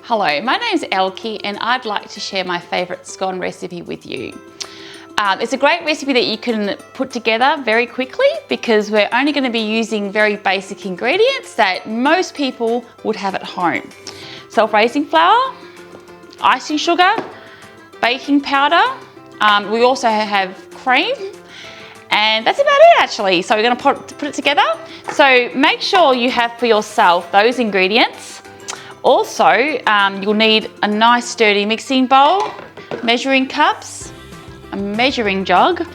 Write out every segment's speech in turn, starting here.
Hello, my name's Elke and I'd like to share my favourite scone recipe with you. It's a great recipe that you can put together very quickly because we're only going to be using very basic ingredients that most people would have at home. Self-raising flour, icing sugar, baking powder, we also have cream, and that's about it actually. So we're going to put it together. So make sure you have for yourself those ingredients. Also, you'll need a nice sturdy mixing bowl, measuring cups, a measuring jug,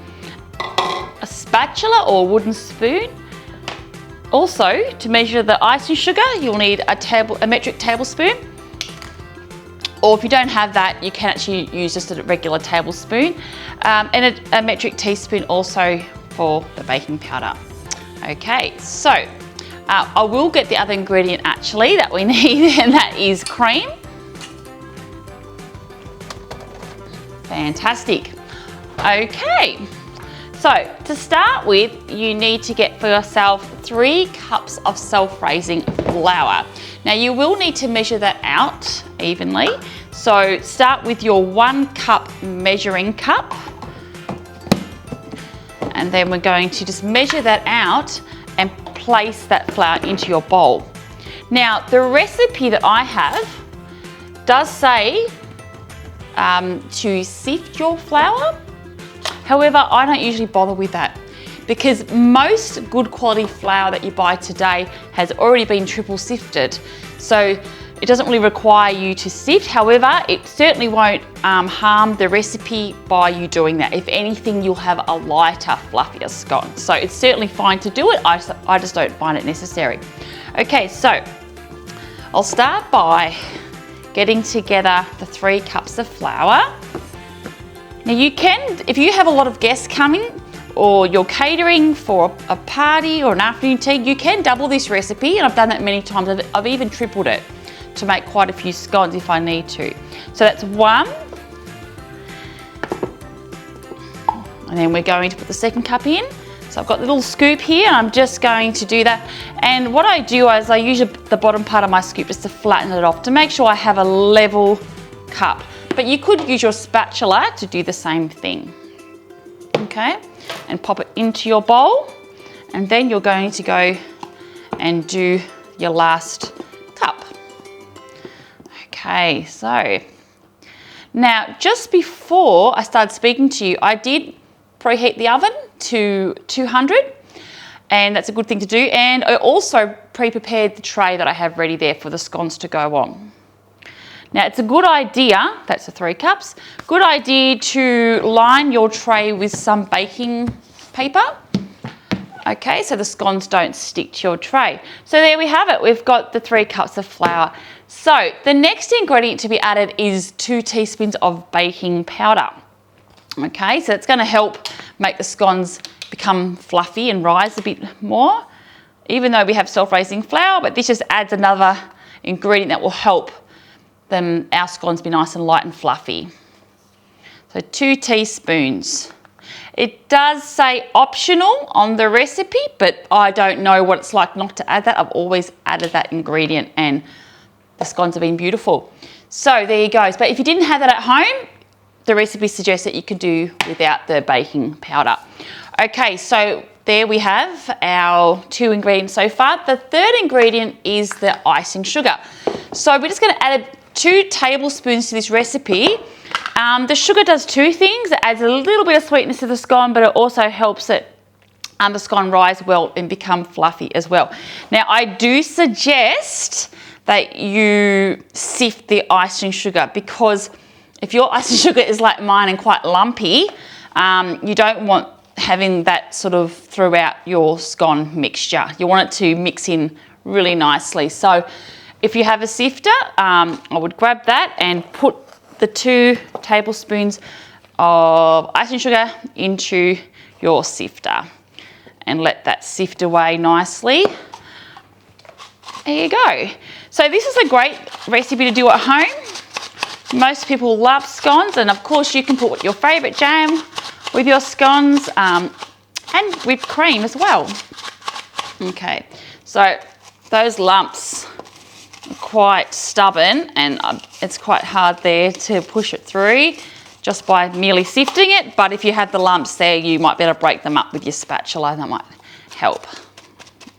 a spatula or wooden spoon. Also, to measure the icing sugar, you'll need a metric tablespoon. Or if you don't have that, you can actually use just a regular tablespoon. And a metric teaspoon also for the baking powder. Okay, so I will get the other ingredient actually that we need, and that is cream. Fantastic. Okay, so to start with, you need to get for yourself 3 cups of self-raising flour. Now you will need to measure that out evenly. So start with your 1 cup measuring cup, and then we're going to just measure that out and place that flour into your bowl. Now the recipe that I have does say to sift your flour. However, I don't usually bother with that because most good quality flour that you buy today has already been triple sifted. So it doesn't really require you to sift. However, it certainly won't harm the recipe by you doing that. If anything, you'll have a lighter, fluffier scone. So it's certainly fine to do it. I just don't find it necessary. Okay, so I'll start by getting together the 3 cups of flour. Now you can, if you have a lot of guests coming or you're catering for a party or an afternoon tea, you can double this recipe, and I've done that many times. I've even tripled it to make quite a few scones if I need to. So that's 1. And then we're going to put the 2nd cup in. So I've got the little scoop here, and I'm just going to do that. And what I do is I use the bottom part of my scoop just to flatten it off to make sure I have a level cup. But you could use your spatula to do the same thing. Okay, and pop it into your bowl, and then you're going to go and do your last cup. Okay, so now just before I started speaking to you, I did preheat the oven to 200, and that's a good thing to do. And I also pre-prepared the tray that I have ready there for the scones to go on. Now it's a good idea, that's the 3 cups, good idea to line your tray with some baking paper. Okay, so the scones don't stick to your tray. So there we have it, we've got the 3 cups of flour. So the next ingredient to be added is 2 teaspoons of baking powder. Okay, so it's going to help make the scones become fluffy and rise a bit more, even though we have self-raising flour, but this just adds another ingredient that will help our scones be nice and light and fluffy. So 2 teaspoons. It does say optional on the recipe, but I don't know what it's like not to add that. I've always added that ingredient and the scones have been beautiful. So there you go. But if you didn't have that at home, the recipe suggests that you could do without the baking powder. Okay, so there we have our 2 ingredients so far. The 3rd ingredient is the icing sugar. So we're just going to add 2 tablespoons to this recipe. The sugar does 2 things. It adds a little bit of sweetness to the scone, but it also helps it the scone rise well and become fluffy as well. Now I do suggest that you sift the icing sugar, because if your icing sugar is like mine and quite lumpy, you don't want having that sort of throughout your scone mixture. You want it to mix in really nicely. So if you have a sifter, I would grab that and put the 2 tablespoons of icing sugar into your sifter and let that sift away nicely. There you go. So this is a great recipe to do at home. Most people love scones, and of course you can put your favourite jam with your scones and whipped cream as well. Okay, so those lumps are quite stubborn and it's quite hard there to push it through just by merely sifting it, but if you have the lumps there, you might be able to break them up with your spatula. That might help.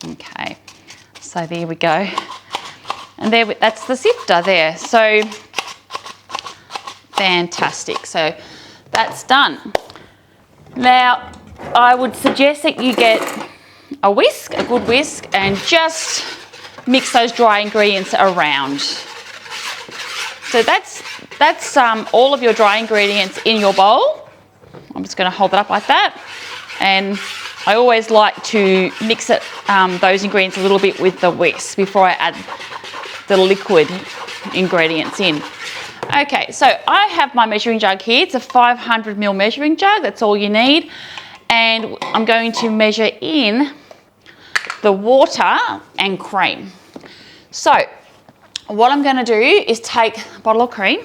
Okay, so there we go. And there, that's the sifter there. So fantastic. So that's done. Now, I would suggest that you get a whisk, a good whisk, and just mix those dry ingredients around. So that's all of your dry ingredients in your bowl. I'm just going to hold it up like that. And I always like to mix it, those ingredients a little bit with the whisk before I add the liquid ingredients in. Okay, so I have my measuring jug here. It's a 500 ml measuring jug. That's all you need. And I'm going to measure in the water and cream. So what I'm going to do is take a bottle of cream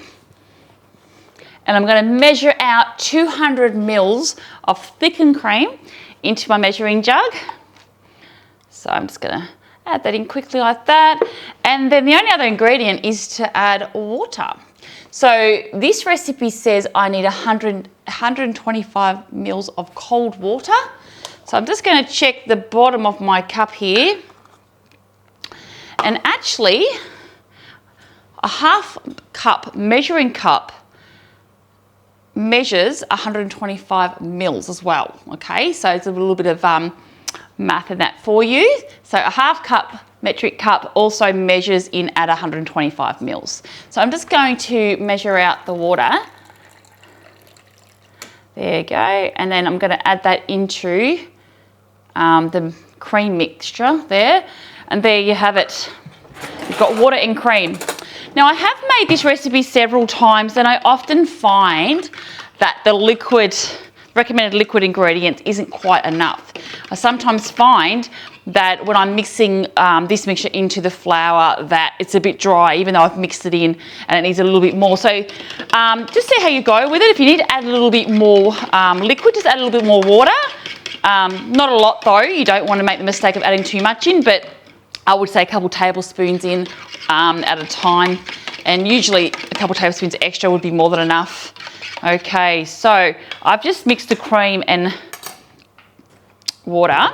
and I'm going to measure out 200 mils of thickened cream into my measuring jug. So I'm just going to add that in quickly like that. And then the only other ingredient is to add water. So this recipe says I need 125 mils of cold water. So I'm just going to check the bottom of my cup here. And actually, a half cup measuring cup measures 125 mils as well. Okay, so it's a little bit of math in that for you. So a half cup metric cup also measures in at 125 mils. So I'm just going to measure out the water. There you go. And then I'm going to add that into the cream mixture there. And there you have it. You've got water and cream. Now I have made this recipe several times and I often find that the recommended liquid ingredient isn't quite enough. I sometimes find that when I'm mixing this mixture into the flour that it's a bit dry even though I've mixed it in and it needs a little bit more. So just see how you go with it. If you need to add a little bit more liquid, just add a little bit more water. Not a lot though, you don't want to make the mistake of adding too much in, but I would say a couple tablespoons in at a time, and usually a couple tablespoons extra would be more than enough. Okay, so I've just mixed the cream and water.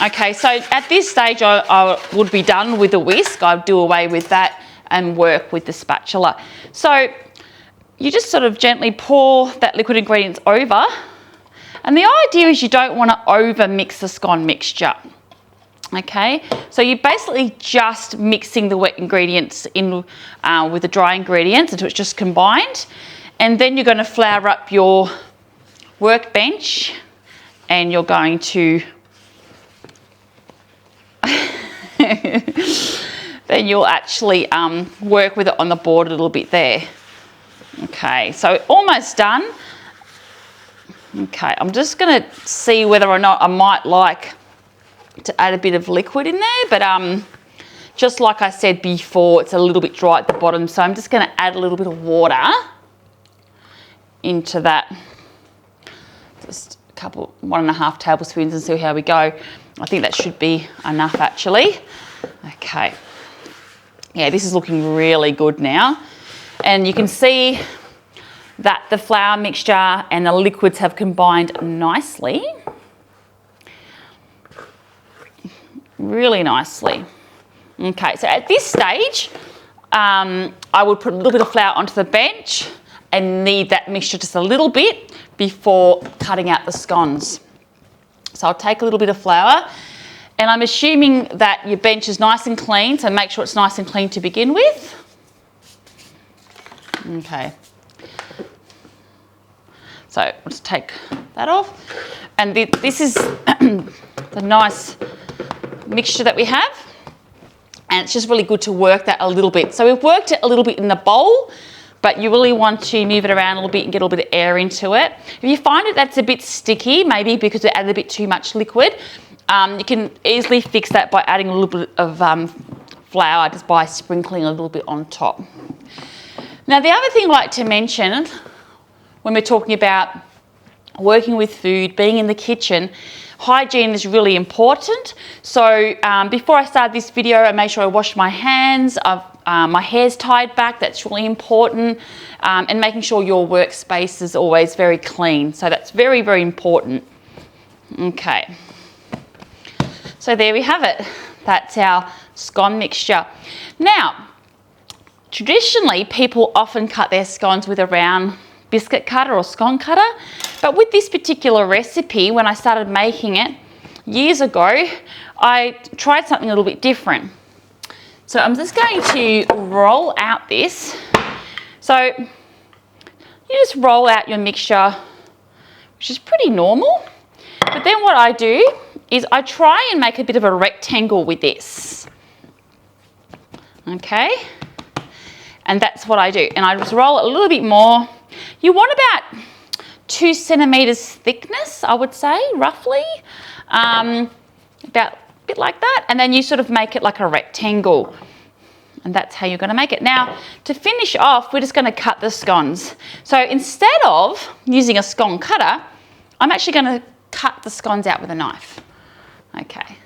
Okay, so at this stage I would be done with the whisk. I'd do away with that and work with the spatula. So you just sort of gently pour that liquid ingredients over, and the idea is you don't want to over mix the scone mixture. Okay, so you're basically just mixing the wet ingredients in with the dry ingredients until it's just combined, and then you're going to flour up your workbench and you're going to then you'll actually work with it on the board a little bit there. Okay, so almost done. Okay, I'm just going to see whether or not I might like to add a bit of liquid in there, but just like I said before, it's a little bit dry at the bottom, so I'm just going to add a little bit of water into that. Just a couple, 1.5 tablespoons, and see how we go. I think that should be enough actually. Okay, yeah, this is looking really good now, and you can see that the flour mixture and the liquids have combined nicely. Really nicely. Okay, so at this stage, I would put a little bit of flour onto the bench and knead that mixture just a little bit before cutting out the scones. So I'll take a little bit of flour, and I'm assuming that your bench is nice and clean, so make sure it's nice and clean to begin with. Okay. So I'll just take that off. And this is the nice mixture that we have, and it's just really good to work that a little bit. So we've worked it a little bit in the bowl, but you really want to move it around a little bit and get a little bit of air into it. If you find it that's a bit sticky, maybe because we added a bit too much liquid, you can easily fix that by adding a little bit of flour, just by sprinkling a little bit on top. Now the other thing I'd like to mention when we're talking about working with food, being in the kitchen, hygiene is really important. So before I started this video, I made sure I washed my hands. My hair's tied back, that's really important. And making sure your workspace is always very clean. So that's very, very important. Okay. So there we have it. That's our scone mixture. Now, traditionally, people often cut their scones with a round biscuit cutter or scone cutter, but with this particular recipe, when I started making it years ago, I tried something a little bit different. So I'm just going to roll out this. So you just roll out your mixture, which is pretty normal, but then what I do is I try and make a bit of a rectangle with this. Okay, and that's what I do, and I just roll it a little bit more. You want about 2 centimeters thickness, I would say, roughly, about a bit like that, and then you sort of make it like a rectangle, and that's how you're going to make it. Now, to finish off, we're just going to cut the scones. So instead of using a scone cutter, I'm actually going to cut the scones out with a knife. Okay.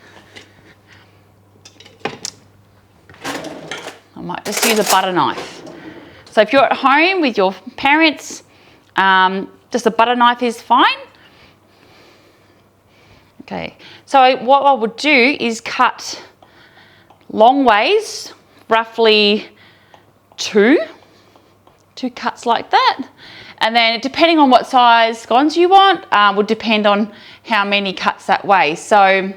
I might just use a butter knife. So if you're at home with your parents, just a butter knife is fine. Okay, so what I would do is cut long ways, roughly two cuts like that. And then depending on what size scones you want, would depend on how many cuts that way. So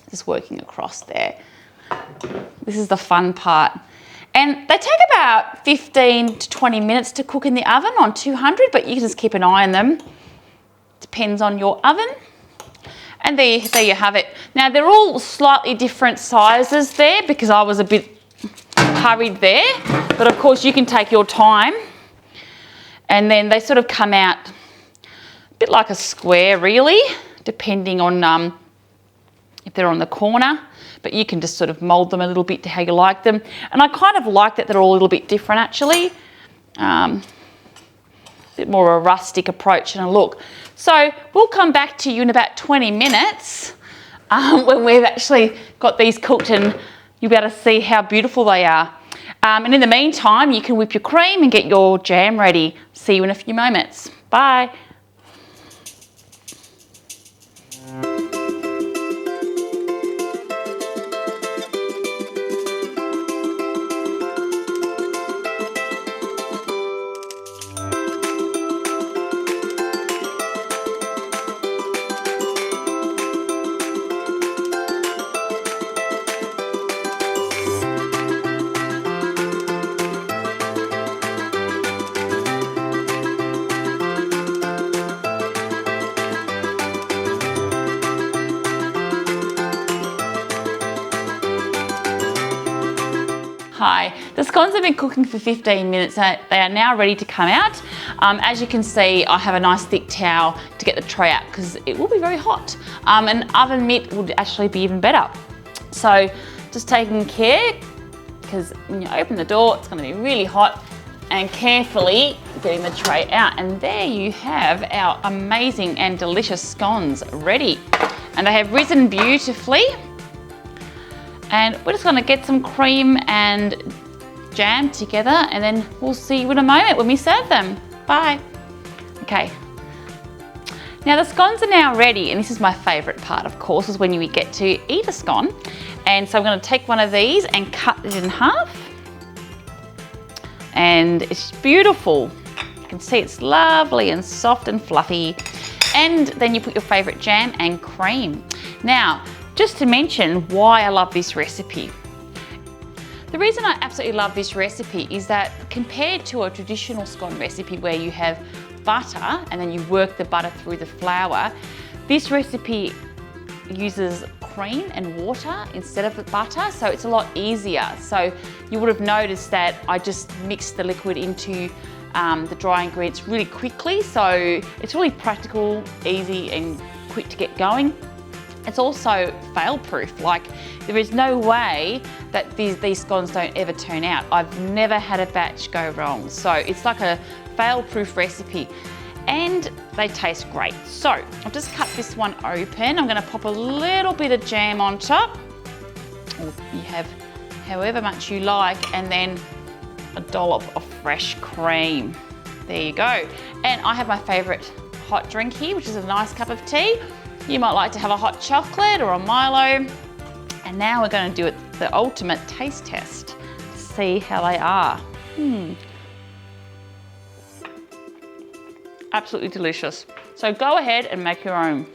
just working across there. This is the fun part. And they take about 15 to 20 minutes to cook in the oven on 200, but you can just keep an eye on them. Depends on your oven. And there you have it. Now they're all slightly different sizes there because I was a bit hurried there, but of course you can take your time. And then they sort of come out a bit like a square really, depending on if they're on the corner. But you can just sort of mould them a little bit to how you like them. And I kind of like that they're all a little bit different actually. A bit more of a rustic approach and a look. So we'll come back to you in about 20 minutes when we've actually got these cooked and you'll be able to see how beautiful they are. And in the meantime, you can whip your cream and get your jam ready. See you in a few moments. Bye. Hi, the scones have been cooking for 15 minutes. They are now ready to come out. As you can see, I have a nice thick towel to get the tray out because it will be very hot. An oven mitt would actually be even better. So just taking care, because when you open the door, it's going to be really hot, and carefully getting the tray out. And there you have our amazing and delicious scones ready. And they have risen beautifully. And we're just going to get some cream and jam together, and then we'll see you in a moment when we serve them. Bye. Okay. Now the scones are now ready, and this is my favourite part, of course, is when you get to eat a scone. And so I'm going to take one of these and cut it in half. And it's beautiful. You can see it's lovely and soft and fluffy. And then you put your favourite jam and cream. Now, just to mention why I love this recipe. The reason I absolutely love this recipe is that compared to a traditional scone recipe where you have butter and then you work the butter through the flour, this recipe uses cream and water instead of the butter, so it's a lot easier. So you would have noticed that I just mixed the liquid into the dry ingredients really quickly, so it's really practical, easy and quick to get going. It's also fail-proof, like there is no way that these scones don't ever turn out. I've never had a batch go wrong. So it's like a fail-proof recipe. and they taste great. So I'll just cut this one open. I'm gonna pop a little bit of jam on top. You have however much you like, and then a dollop of fresh cream. There you go. And I have my favorite hot drink here, which is a nice cup of tea. You might like to have a hot chocolate or a Milo. And now we're going to do the ultimate taste test. See how they are. Absolutely delicious. So go ahead and make your own.